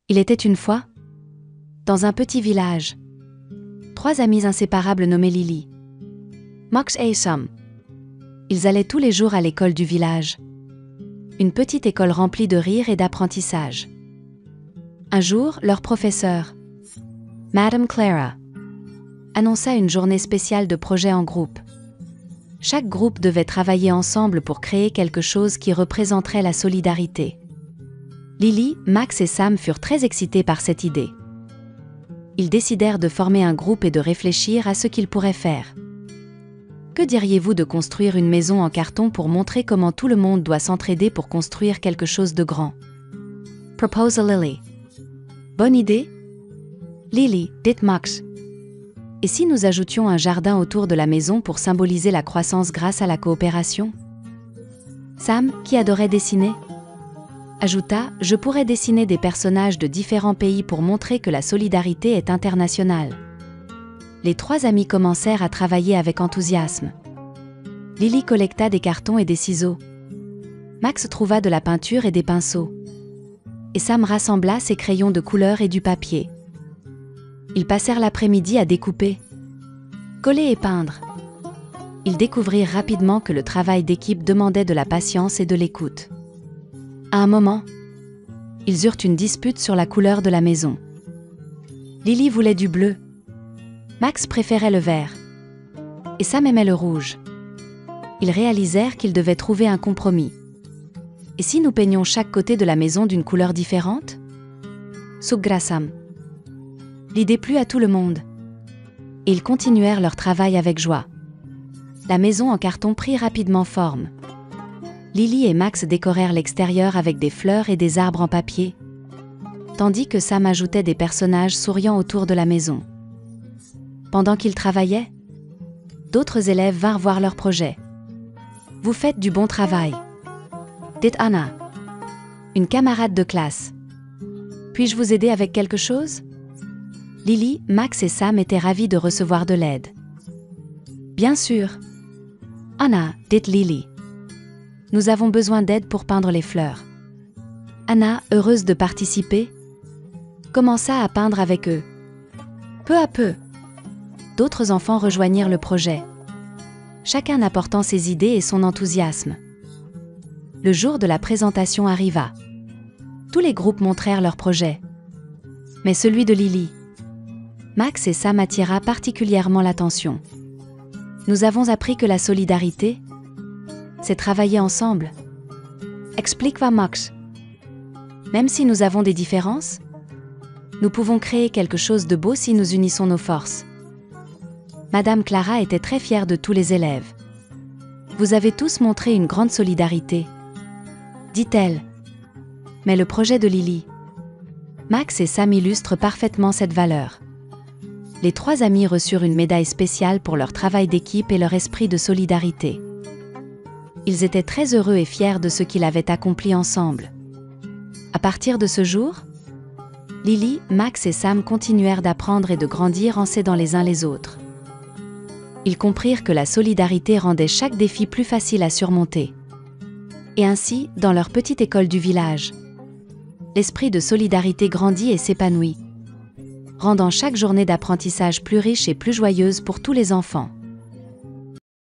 Il était une fois, dans un petit village, 3 amis inséparables nommés Lily, Max et Sam. Ils allaient tous les jours à l'école du village. Une petite école remplie de rire et d'apprentissage. Un jour, leur professeur, Madame Clara, annonça une journée spéciale de projet en groupe. Chaque groupe devait travailler ensemble pour créer quelque chose qui représenterait la solidarité. Lily, Max et Sam furent très excités par cette idée. Ils décidèrent de former un groupe et de réfléchir à ce qu'ils pourraient faire. Que diriez-vous de construire une maison en carton pour montrer comment tout le monde doit s'entraider pour construire quelque chose de grand? Propose Lily. Bonne idée? Lily, dit Max. Et si nous ajoutions un jardin autour de la maison pour symboliser la croissance grâce à la coopération? Sam, qui adorait dessiner, ajouta « Je pourrais dessiner des personnages de différents pays pour montrer que la solidarité est internationale. » Les 3 amis commencèrent à travailler avec enthousiasme. Lily collecta des cartons et des ciseaux. Max trouva de la peinture et des pinceaux. Et Sam rassembla ses crayons de couleur et du papier. Ils passèrent l'après-midi à découper, coller et peindre. Ils découvrirent rapidement que le travail d'équipe demandait de la patience et de l'écoute. À un moment, ils eurent une dispute sur la couleur de la maison. Lily voulait du bleu. Max préférait le vert. Et Sam aimait le rouge. Ils réalisèrent qu'ils devaient trouver un compromis. Et si nous peignions chaque côté de la maison d'une couleur différente? Suggerra Sam. L'idée plut à tout le monde. Et ils continuèrent leur travail avec joie. La maison en carton prit rapidement forme. Lily et Max décorèrent l'extérieur avec des fleurs et des arbres en papier, tandis que Sam ajoutait des personnages souriant autour de la maison. Pendant qu'ils travaillaient, d'autres élèves vinrent voir leur projet. « Vous faites du bon travail », dit Anna, une camarade de classe. « Puis-je vous aider avec quelque chose ?» Lily, Max et Sam étaient ravis de recevoir de l'aide. « Bien sûr. »« Anna, dit Lily. Nous avons besoin d'aide pour peindre les fleurs. » Anna, heureuse de participer, commença à peindre avec eux. Peu à peu, d'autres enfants rejoignirent le projet, chacun apportant ses idées et son enthousiasme. Le jour de la présentation arriva. Tous les groupes montrèrent leur projet. Mais celui de Lily, Max et Sam attira particulièrement l'attention. Nous avons appris que la solidarité, c'est travailler ensemble, expliqua Max. Même si nous avons des différences, nous pouvons créer quelque chose de beau si nous unissons nos forces. Madame Clara était très fière de tous les élèves. Vous avez tous montré une grande solidarité, dit-elle. Mais le projet de Lily, Max et Sam illustrent parfaitement cette valeur. Les 3 amis reçurent une médaille spéciale pour leur travail d'équipe et leur esprit de solidarité. Ils étaient très heureux et fiers de ce qu'ils avaient accompli ensemble. À partir de ce jour, Lily, Max et Sam continuèrent d'apprendre et de grandir en s'aidant les uns les autres. Ils comprirent que la solidarité rendait chaque défi plus facile à surmonter. Et ainsi, dans leur petite école du village, l'esprit de solidarité grandit et s'épanouit, rendant chaque journée d'apprentissage plus riche et plus joyeuse pour tous les enfants.